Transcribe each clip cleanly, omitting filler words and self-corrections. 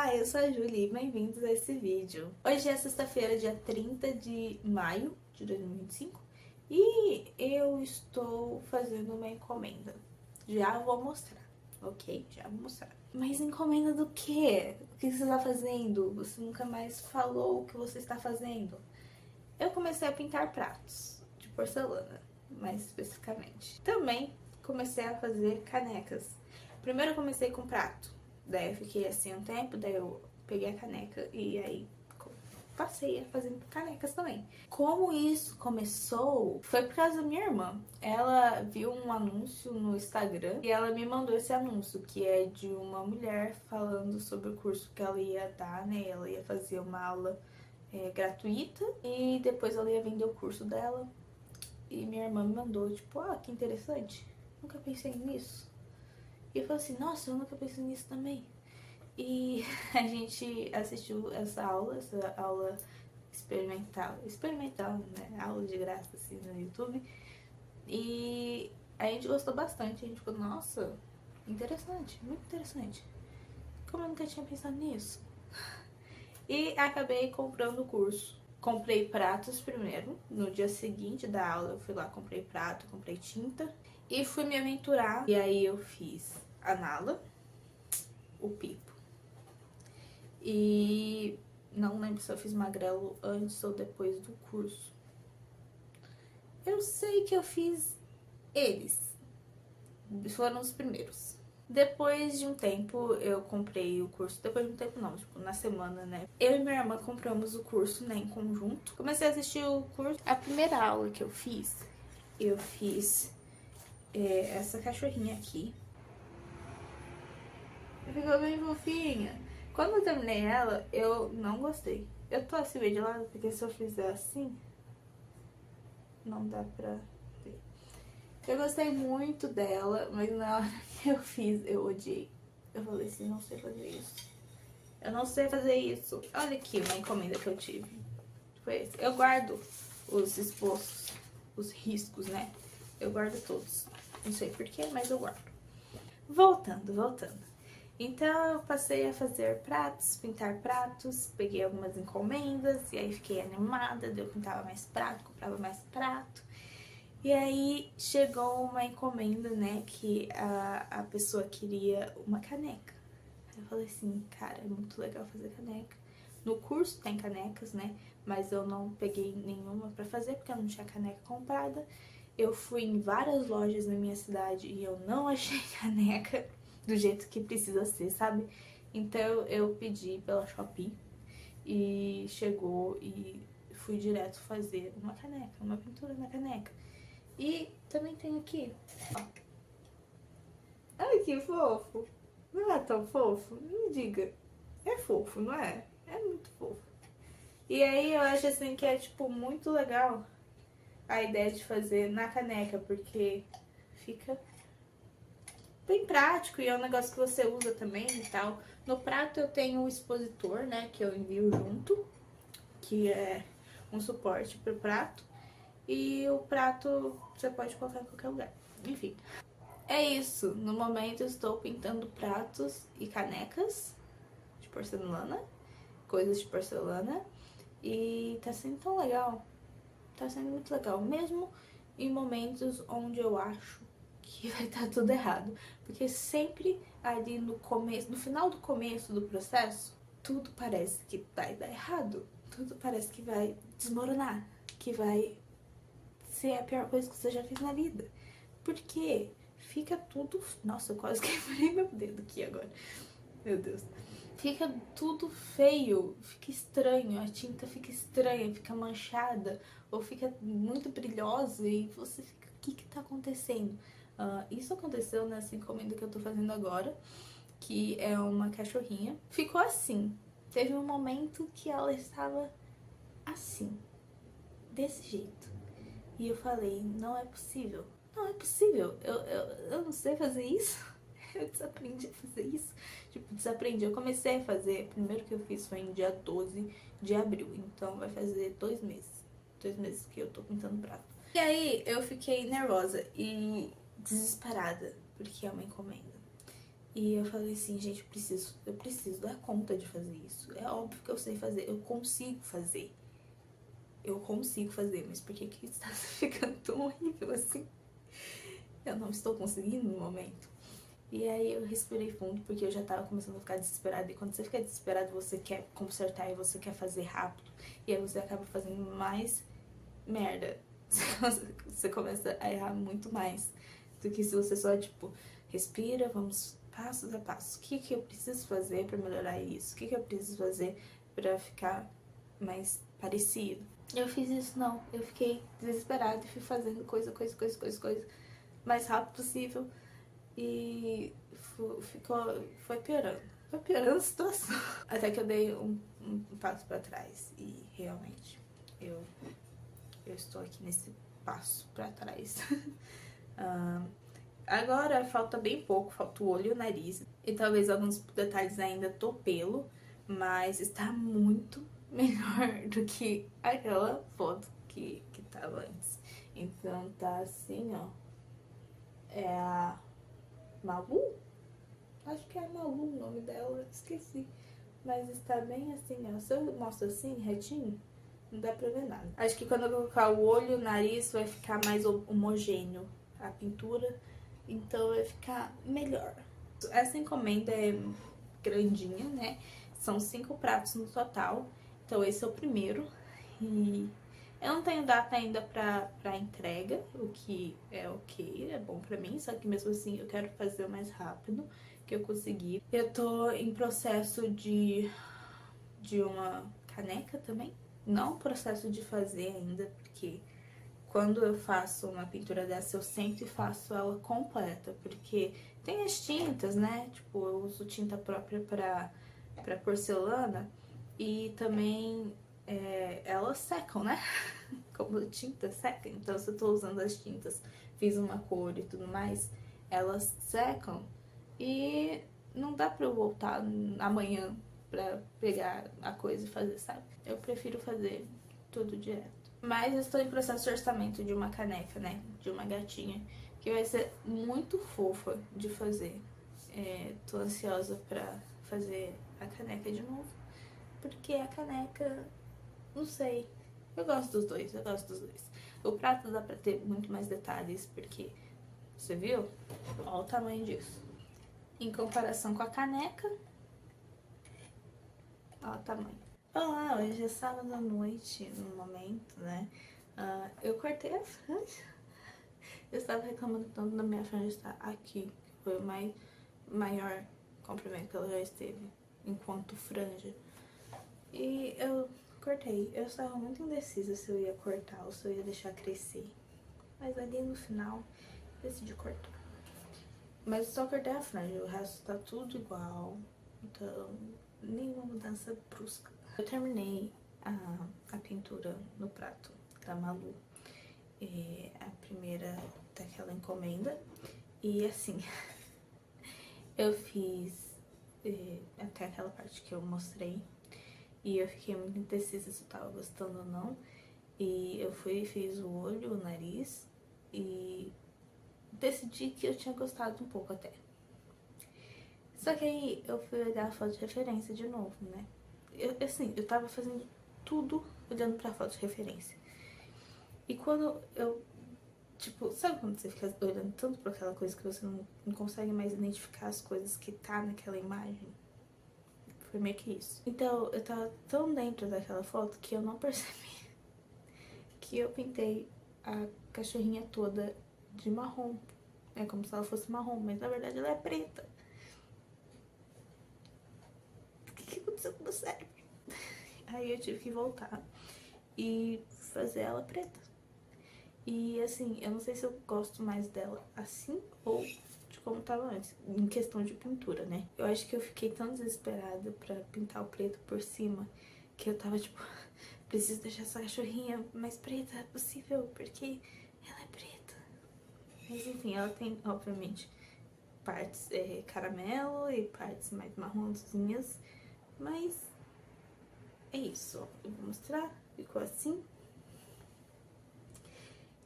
Olá, eu sou a Julie e bem-vindos a esse vídeo. Hoje é sexta-feira, dia 30 de maio de 2025 e eu estou fazendo uma encomenda. Já vou mostrar, ok? Já vou mostrar. Mas encomenda do quê? O que você está fazendo? Você nunca mais falou o que você está fazendo. Eu comecei a pintar pratos de porcelana, mais especificamente. Também comecei a fazer canecas. Primeiro eu comecei com prato. Daí eu fiquei assim um tempo, daí eu peguei a caneca e aí passei a fazer canecas também. Como isso começou, foi por causa da minha irmã. Ela viu um anúncio no Instagram e ela me mandou esse anúncio, que é de uma mulher falando sobre o curso que ela ia dar, né? Ela ia fazer uma aula gratuita e depois ela ia vender o curso dela. E minha irmã me mandou, tipo, que interessante, nunca pensei nisso. E eu falei assim, nossa, eu nunca pensei nisso também. E a gente assistiu essa aula experimental, né? Aula de graça, assim, no YouTube. E a gente gostou bastante, a gente ficou, nossa, interessante, muito interessante. Como eu nunca tinha pensado nisso? E acabei comprando o curso. Comprei pratos primeiro, no dia seguinte da aula eu fui lá, comprei prato, comprei tinta e fui me aventurar. E aí eu fiz a nala, o pipo. E não lembro se eu fiz magrelo antes ou depois do curso. Eu sei que eu fiz eles. Foram os primeiros. Depois de um tempo eu comprei o curso. Depois de um tempo não, tipo, na semana, né? Eu e minha irmã compramos o curso, né, em conjunto. Comecei a assistir o curso. A primeira aula que eu fiz essa cachorrinha aqui. Ficou bem fofinha. Quando eu terminei ela, eu não gostei. Eu tô assim meio de lado, porque se eu fizer assim, não dá pra ver. Eu gostei muito dela, mas na hora que eu fiz, eu odiei. Eu falei assim, não sei fazer isso. Eu não sei fazer isso. Olha aqui uma encomenda que eu tive. Foi esse. Eu guardo os esboços, os riscos, né? Eu guardo todos. Não sei porquê, mas eu guardo. Voltando. Então eu passei a fazer pratos, pintar pratos, peguei algumas encomendas e aí fiquei animada, eu pintava mais prato, comprava mais prato. E aí chegou uma encomenda, né, que a pessoa queria uma caneca. Eu falei assim, cara, é muito legal fazer caneca. No curso tem canecas, né, mas eu não peguei nenhuma pra fazer porque eu não tinha caneca comprada. Eu fui em várias lojas na minha cidade e eu não achei caneca do jeito que precisa ser, sabe? Então eu pedi pela Shopee e chegou e fui direto fazer uma caneca, uma pintura na caneca. E também tem aqui, ó. Olha que fofo. Não é tão fofo? Me diga. É fofo, não é? É muito fofo. E aí eu acho assim que é tipo muito legal a ideia de fazer na caneca, porque fica bem prático e é um negócio que você usa também e tal. No prato eu tenho o expositor, né, que eu envio junto, que é um suporte pro prato. E o prato você pode colocar em qualquer lugar. Enfim, é isso. No momento eu estou pintando pratos e canecas de porcelana, coisas de porcelana. E tá sendo tão legal. Tá sendo muito legal, mesmo em momentos onde eu acho que vai estar tudo errado. Porque sempre ali no começo, no final do começo do processo, tudo parece que vai dar errado. Tudo parece que vai desmoronar, que vai ser a pior coisa que você já fez na vida. Porque fica tudo... Nossa, eu quase quebrei meu dedo aqui agora. Meu Deus. Fica tudo feio, fica estranho, a tinta fica estranha, fica manchada, ou fica muito brilhosa e você fica, o que tá acontecendo? Isso aconteceu nessa encomenda que eu tô fazendo agora, que é uma cachorrinha. Ficou assim, teve um momento que ela estava assim, desse jeito. E eu falei, não é possível, não é possível, eu não sei fazer isso. Eu desaprendi a fazer isso. Tipo, desaprendi. Eu comecei a fazer, o primeiro que eu fiz foi em dia 12 de abril. Então vai fazer 2 meses. 2 meses que eu tô pintando prato. E aí eu fiquei nervosa e desesperada, porque é uma encomenda. E eu falei assim, gente, eu preciso dar conta de fazer isso. É óbvio que eu sei fazer, eu consigo fazer. Eu consigo fazer, mas por que que está ficando tão horrível assim? Eu não estou conseguindo no momento. E aí eu respirei fundo, porque eu já tava começando a ficar desesperada. E quando você fica desesperado, você quer consertar e você quer fazer rápido. E aí você acaba fazendo mais merda. Você começa a errar muito mais do que se você só, tipo, respira, vamos passo a passo. O que que eu preciso fazer pra melhorar isso? O que que eu preciso fazer pra ficar mais parecido? Eu fiz isso, não. Eu fiquei desesperada e fui fazendo coisa mais rápido possível. E foi piorando. Foi piorando a situação. Até que eu dei um passo pra trás. E realmente, eu estou aqui nesse passo pra trás. Agora falta bem pouco, falta o olho e o nariz. E talvez alguns detalhes ainda do pelo. Mas está muito melhor do que aquela foto que tava antes. Então tá assim, ó. É a Malu? Acho que é a Malu o nome dela, esqueci. Mas está bem assim, ó. Se eu mostro assim, retinho, não dá pra ver nada. Acho que quando eu colocar o olho, o nariz, vai ficar mais homogêneo a pintura. Então vai ficar melhor. Essa encomenda é grandinha, né? São 5 pratos no total. Então esse é o primeiro. E eu não tenho data ainda pra entrega, o que é ok, é bom pra mim. Só que mesmo assim eu quero fazer o mais rápido que eu conseguir. Eu tô em processo de uma caneca também. Não processo de fazer ainda, porque quando eu faço uma pintura dessa, eu sempre faço ela completa, porque tem as tintas, né? Tipo, eu uso tinta própria pra porcelana e também elas secam, né? Como tinta seca. Então, se eu tô usando as tintas, fiz uma cor e tudo mais, elas secam e não dá pra eu voltar amanhã pra pegar a coisa e fazer, sabe? Eu prefiro fazer tudo direto. Mas eu estou em processo de orçamento de uma caneca, né? De uma gatinha, que vai ser muito fofa de fazer. Tô ansiosa pra fazer a caneca de novo, porque a caneca, não sei, eu gosto dos dois, eu gosto dos dois. O prato dá pra ter muito mais detalhes, porque, você viu? Olha o tamanho disso. Em comparação com a caneca, olha o tamanho. Olá, hoje é sábado à noite, no momento, né? Eu cortei a franja. Eu estava reclamando tanto da minha franja estar aqui, que foi o maior comprimento que ela já esteve enquanto franja. E eu cortei. Eu estava muito indecisa se eu ia cortar ou se eu ia deixar crescer. Mas ali no final, decidi cortar. Mas só cortei a franja, o resto tá tudo igual. Então, nenhuma mudança brusca. Eu terminei a pintura no prato da Malu. A primeira daquela encomenda. E assim, eu fiz até aquela parte que eu mostrei. E eu fiquei muito indecisa se eu tava gostando ou não. E eu fui e fiz o olho, o nariz. E decidi que eu tinha gostado um pouco até. Só que aí eu fui olhar a foto de referência de novo, né? Eu tava fazendo tudo olhando pra foto de referência. E quando eu, tipo, sabe quando você fica olhando tanto pra aquela coisa que você não consegue mais identificar as coisas que tá naquela imagem? Foi meio que isso. Então, eu tava tão dentro daquela foto que eu não percebi que eu pintei a cachorrinha toda de marrom. É como se ela fosse marrom, mas na verdade ela é preta. O que aconteceu com o meu cérebro? Aí eu tive que voltar e fazer ela preta. E assim, eu não sei se eu gosto mais dela assim ou de como tava antes, em questão de pintura, né? Eu acho que eu fiquei tão desesperada pra pintar o preto por cima que eu tava tipo, preciso deixar essa cachorrinha mais preta possível, porque ela é preta. Mas enfim, ela tem, obviamente, partes caramelo e partes mais marronzinhas, mas é isso. Eu vou mostrar, ficou assim.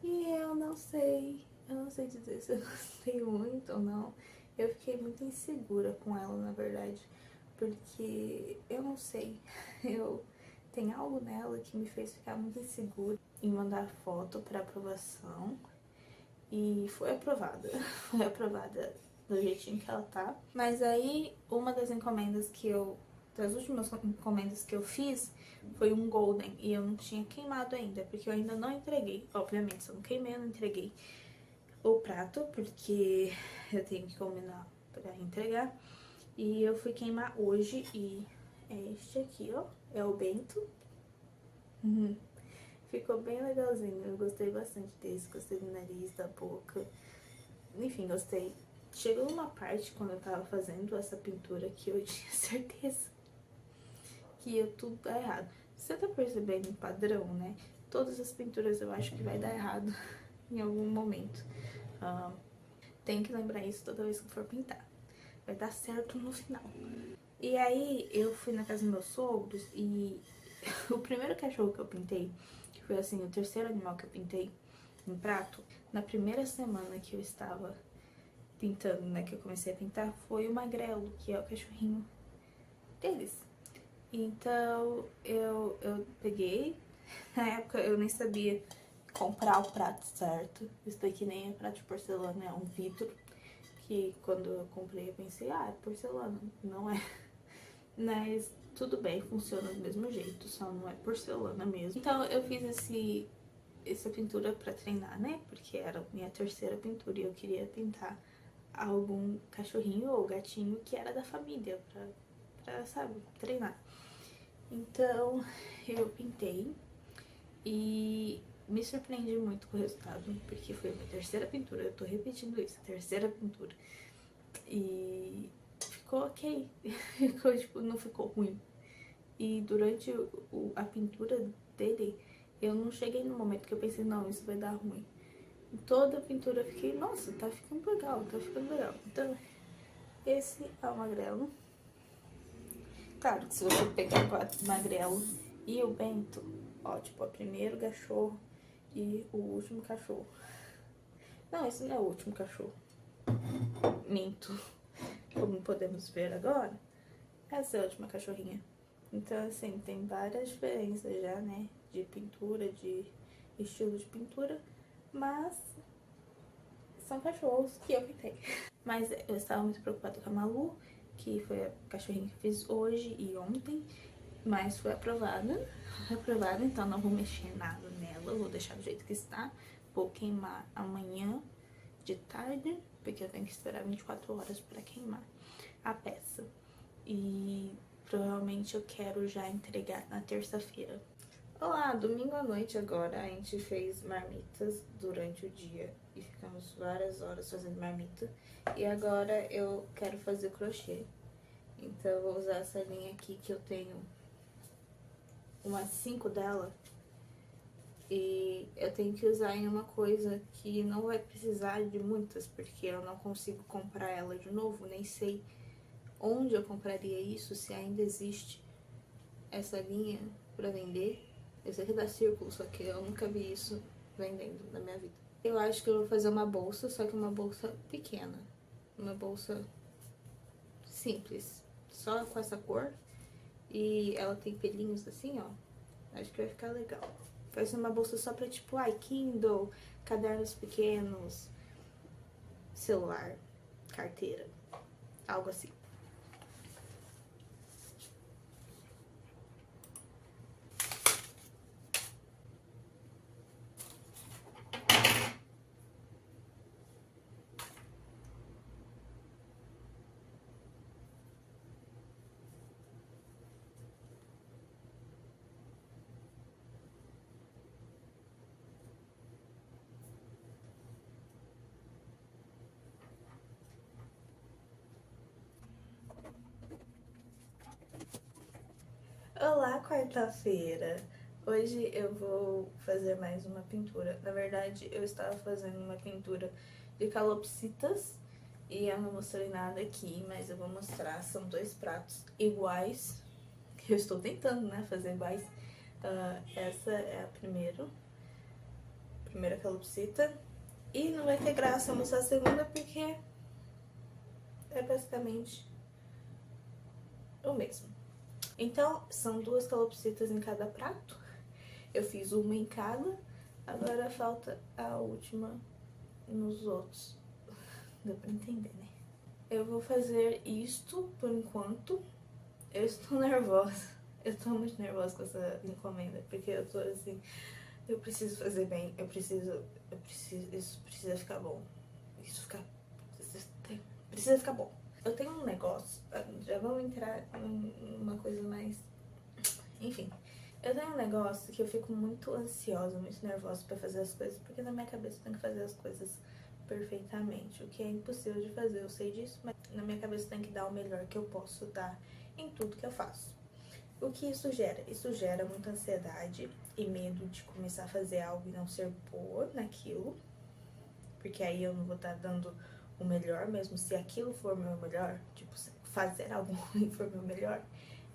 E eu não sei dizer se eu gostei muito ou não. Eu fiquei muito insegura com ela, na verdade, porque eu não sei, eu tem algo nela que me fez ficar muito insegura em mandar foto para aprovação e foi aprovada, foi aprovada do jeitinho que ela tá. Mas aí, uma das encomendas das últimas encomendas que eu fiz foi um golden e eu não tinha queimado ainda, porque eu ainda não entreguei. Obviamente, se eu não queimei, eu não entreguei o prato, porque eu tenho que combinar pra entregar. E eu fui queimar hoje e é este aqui, ó, é o Bento. Ficou bem legalzinho, eu gostei bastante desse, gostei do nariz, da boca, enfim, gostei. Chegou uma parte quando eu tava fazendo essa pintura que eu tinha certeza que ia tudo dar errado. Você tá percebendo um padrão, né? Todas as pinturas eu acho que vai dar errado em algum momento. Tem que lembrar isso toda vez que for pintar. Vai dar certo no final. E aí eu fui na casa dos meus sogros e o primeiro cachorro que eu pintei, que foi assim, o terceiro animal que eu pintei em prato, na primeira semana que eu estava pintando, né, que eu comecei a pintar, foi o Magrelo, que é o cachorrinho deles. Então eu peguei, na época eu nem sabia comprar o prato certo. Isso daqui nem é prato de porcelana, é um vidro. Que quando eu comprei eu pensei, ah, é porcelana, não é. Mas tudo bem, funciona do mesmo jeito, só não é porcelana mesmo. Então eu fiz essa pintura pra treinar, né? Porque era a minha terceira pintura e eu queria pintar algum cachorrinho ou gatinho que era da família, pra sabe, treinar. Então eu pintei e me surpreendi muito com o resultado, porque foi a minha terceira pintura, eu tô repetindo isso, a terceira pintura. E ficou ok, ficou, tipo, não ficou ruim. E durante a pintura dele, eu não cheguei no momento que eu pensei, não, isso vai dar ruim. Em toda a pintura eu fiquei, nossa, tá ficando legal, tá ficando legal. Então, esse é o Magrelo. Claro que se você pegar o Magrelo e o Bento, ó, tipo, o primeiro cachorro e o último cachorro. Não, esse não é o último cachorro. Minto. Como podemos ver agora, essa é a última cachorrinha. Então, assim, tem várias diferenças já, né? De pintura, de estilo de pintura. Mas são cachorros que eu pintei. Mas eu estava muito preocupada com a Malu, que foi a cachorrinha que fiz hoje e ontem. Mas foi aprovada. Foi aprovada, então não vou mexer nada nela. Vou deixar do jeito que está. Vou queimar amanhã de tarde, porque eu tenho que esperar 24 horas para queimar a peça. E provavelmente eu quero já entregar na terça-feira. Olá, domingo à noite agora a gente fez marmitas durante o dia e ficamos várias horas fazendo marmita. E agora eu quero fazer crochê. Então eu vou usar essa linha aqui que eu tenho umas 5 dela. E eu tenho que usar em uma coisa que não vai precisar de muitas, porque eu não consigo comprar ela de novo, nem sei onde eu compraria isso, se ainda existe essa linha pra vender. Eu sei que dá círculo, só que eu nunca vi isso vendendo na minha vida. Eu acho que eu vou fazer uma bolsa, só que uma bolsa pequena. Uma bolsa simples, só com essa cor. E ela tem pelinhos assim, ó. Acho que vai ficar legal. Vai ser uma bolsa só pra tipo, Kindle, cadernos pequenos, celular, carteira, algo assim. Olá, quarta-feira! Hoje eu vou fazer mais uma pintura. Na verdade, eu estava fazendo uma pintura de calopsitas e eu não mostrei nada aqui, mas eu vou mostrar. São 2 pratos iguais, que eu estou tentando, né, fazer iguais. Essa é a primeira calopsita. E não vai ter graça eu mostrar a segunda porque é basicamente o mesmo. Então, são 2 calopsitas em cada prato. Eu fiz uma em cada, agora falta a última nos outros. Deu pra entender, né? Eu vou fazer isto por enquanto. Eu estou nervosa. Eu tô muito nervosa com essa encomenda, porque eu tô assim, eu preciso fazer bem, isso precisa ficar bom. Precisa ficar bom. Eu tenho um negócio, já vamos entrar numa coisa mais... Enfim, eu tenho um negócio que eu fico muito ansiosa, muito nervosa pra fazer as coisas, porque na minha cabeça eu tenho que fazer as coisas perfeitamente, o que é impossível de fazer, eu sei disso, mas na minha cabeça eu tenho que dar o melhor que eu posso dar em tudo que eu faço. O que isso gera? Isso gera muita ansiedade e medo de começar a fazer algo e não ser boa naquilo, porque aí eu não vou estar dando o melhor, mesmo se aquilo for meu melhor, tipo, fazer algo ruim for meu melhor,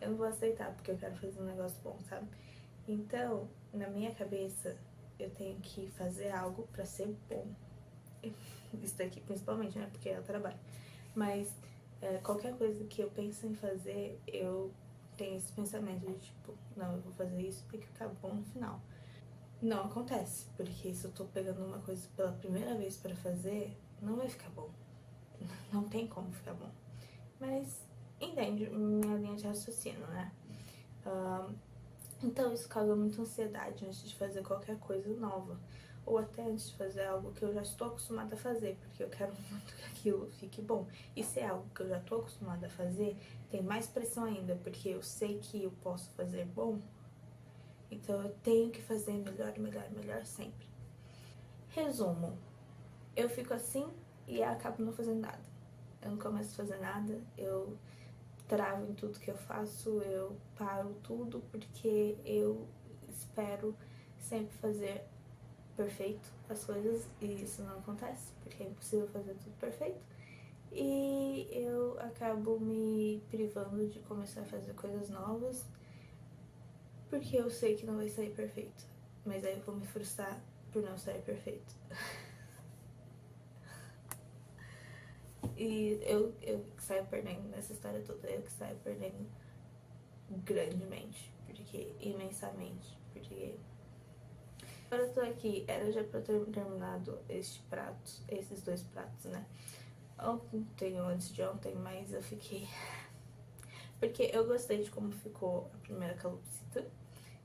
eu não vou aceitar, porque eu quero fazer um negócio bom, sabe? Então, na minha cabeça, eu tenho que fazer algo pra ser bom. Isso daqui principalmente, né? Porque é o trabalho. Mas qualquer coisa que eu penso em fazer, eu tenho esse pensamento de tipo, não, eu vou fazer isso, tem que ficar bom no final. Não acontece, porque se eu tô pegando uma coisa pela primeira vez pra fazer, não vai ficar bom. Não tem como ficar bom. Mas entende minha linha de raciocínio, né? Então isso causa muita ansiedade antes de fazer qualquer coisa nova. Ou até antes de fazer algo que eu já estou acostumada a fazer, porque eu quero muito que aquilo fique bom. E se é algo que eu já estou acostumada a fazer, tem mais pressão ainda, porque eu sei que eu posso fazer bom, então eu tenho que fazer melhor, melhor, melhor sempre. Resumo, eu fico assim e acabo não fazendo nada. Eu não começo a fazer nada, eu travo em tudo que eu faço, eu paro tudo porque eu espero sempre fazer perfeito as coisas e isso não acontece, porque é impossível fazer tudo perfeito. E eu acabo me privando de começar a fazer coisas novas porque eu sei que não vai sair perfeito, mas aí eu vou me frustrar por não sair perfeito. E eu que saio perdendo nessa história toda, eu que saio perdendo grandemente, porque imensamente, porque agora eu tô aqui, era já pra ter terminado esses 2 pratos, né? Ontem ou antes de ontem, mas eu fiquei... Porque eu gostei de como ficou a primeira calopsita,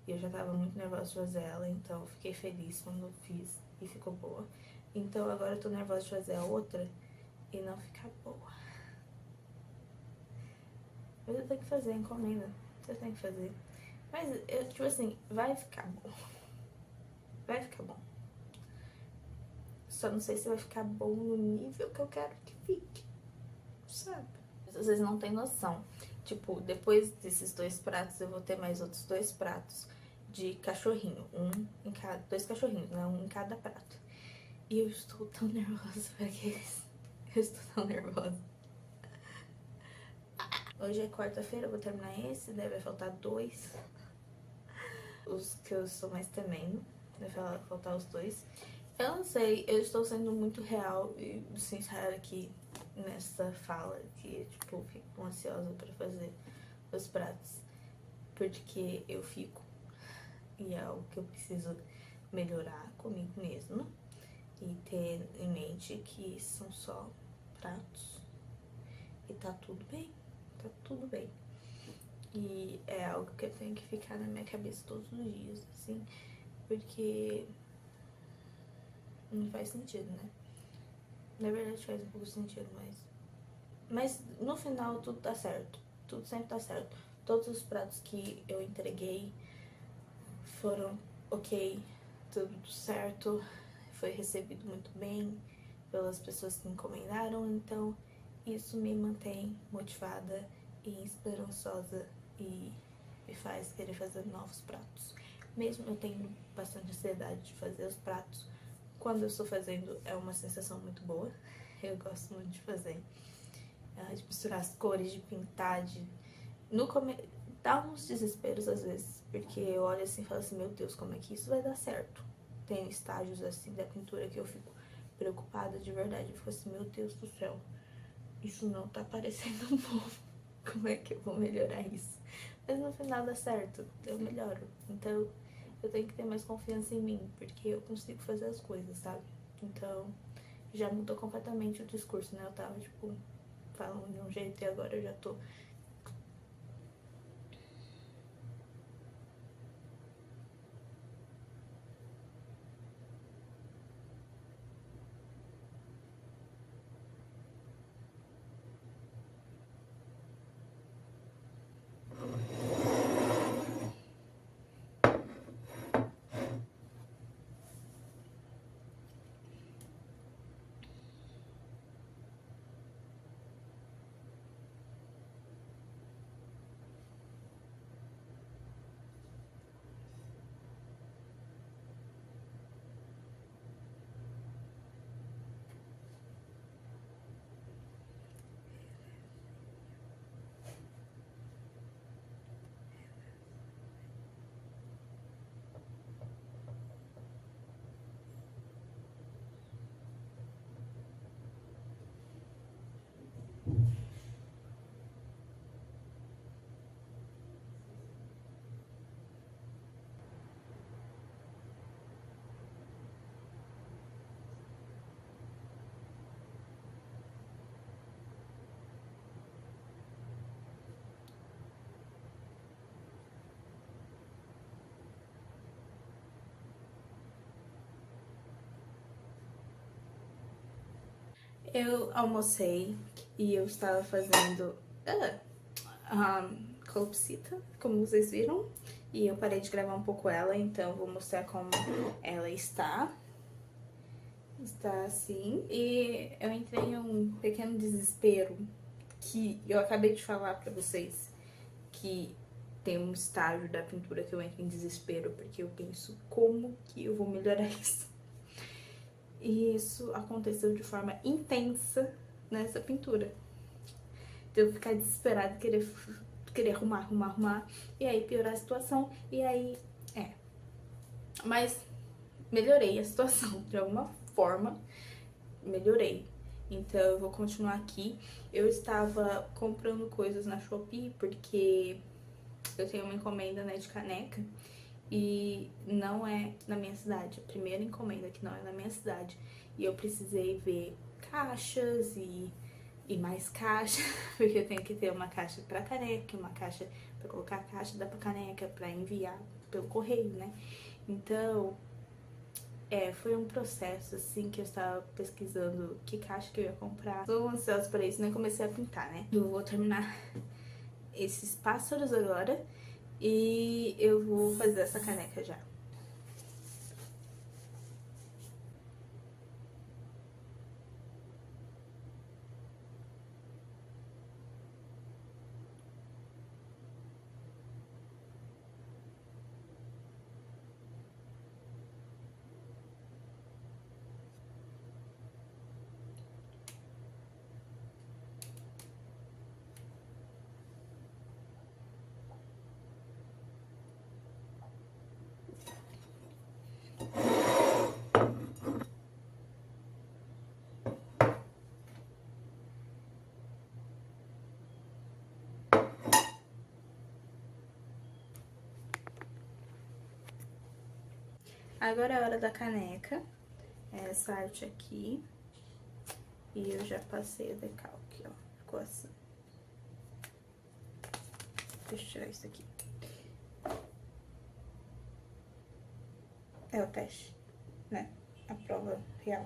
e eu já tava muito nervosa de fazer ela, então eu fiquei feliz quando eu fiz e ficou boa. Então agora eu tô nervosa de fazer a outra e não ficar boa. Mas eu tenho que fazer a encomenda, eu tenho que fazer. Mas, tipo assim, vai ficar bom. Vai ficar bom. Só não sei se vai ficar bom no nível que eu quero que fique, sabe? Vocês não têm noção. Tipo, depois desses 2 pratos, eu vou ter mais outros 2 pratos de cachorrinho. 2 cachorrinhos, né? Um em cada prato. E eu estou tão nervosa pra aqueles. Eu estou tão nervosa. Hoje é quarta-feira, eu vou terminar esse, daí vai faltar 2. Os que eu estou mais temendo. Vai faltar os 2. Eu não sei, eu estou sendo muito real e sincera aqui nessa fala, que tipo, fico ansiosa pra fazer os pratos, porque eu fico, e é algo que eu preciso melhorar comigo mesma e ter em mente que são só pratos e tá tudo bem, tá tudo bem. E é algo que eu tenho que ficar na minha cabeça todos os dias, assim, porque não faz sentido, né? Na verdade faz um pouco sentido, mas no final tudo tá certo. Tudo sempre tá certo. Todos os pratos que eu entreguei foram ok, tudo certo. Foi recebido muito bem pelas pessoas que encomendaram, então isso me mantém motivada e esperançosa e me faz querer fazer novos pratos. Mesmo eu tendo bastante ansiedade de fazer os pratos, quando eu estou fazendo é uma sensação muito boa. Eu gosto muito de fazer, de misturar as cores, de pintar, dá uns desesperos às vezes, porque eu olho assim e falo assim, meu Deus, como é que isso vai dar certo? Tem estágios assim da pintura que eu fico preocupada de verdade, eu fico assim, meu Deus do céu, isso não tá parecendo bom. Como é que eu vou melhorar isso? Mas no final dá certo, eu melhoro. Então eu tenho que ter mais confiança em mim, porque eu consigo fazer as coisas, sabe? Então já mudou completamente o discurso, né? Eu tava, tipo, falando de um jeito e agora eu já tô. Eu almocei e eu estava fazendo calopsita, como vocês viram. E eu parei de gravar um pouco ela, então eu vou mostrar como ela está. Está assim. E eu entrei em um pequeno desespero que eu acabei de falar pra vocês que tem um estágio da pintura que eu entro em desespero, porque eu penso como que eu vou melhorar isso. E isso aconteceu de forma intensa nessa pintura. De eu ficar desesperada, querer arrumar, e aí piorar a situação, e aí, Mas melhorei a situação, de alguma forma, melhorei. Então eu vou continuar aqui. Eu estava comprando coisas na Shopee, porque eu tenho uma encomenda, né, de caneca, e não é na minha cidade. A primeira encomenda que não é na minha cidade. E eu precisei ver caixas e mais caixas, porque eu tenho que ter uma caixa pra caneca, uma caixa pra colocar a caixa da caneca, pra enviar pelo correio, né? Então, foi um processo, assim, que eu estava pesquisando que caixa que eu ia comprar. Tô ansiosa pra isso, nem comecei a pintar, né? Eu vou terminar esses pássaros agora e eu vou fazer essa caneca já. Agora é a hora da caneca. É essa arte aqui. E eu já passei o decalque, ó. Ficou assim. Deixa eu tirar isso aqui. É o teste, né? A prova real.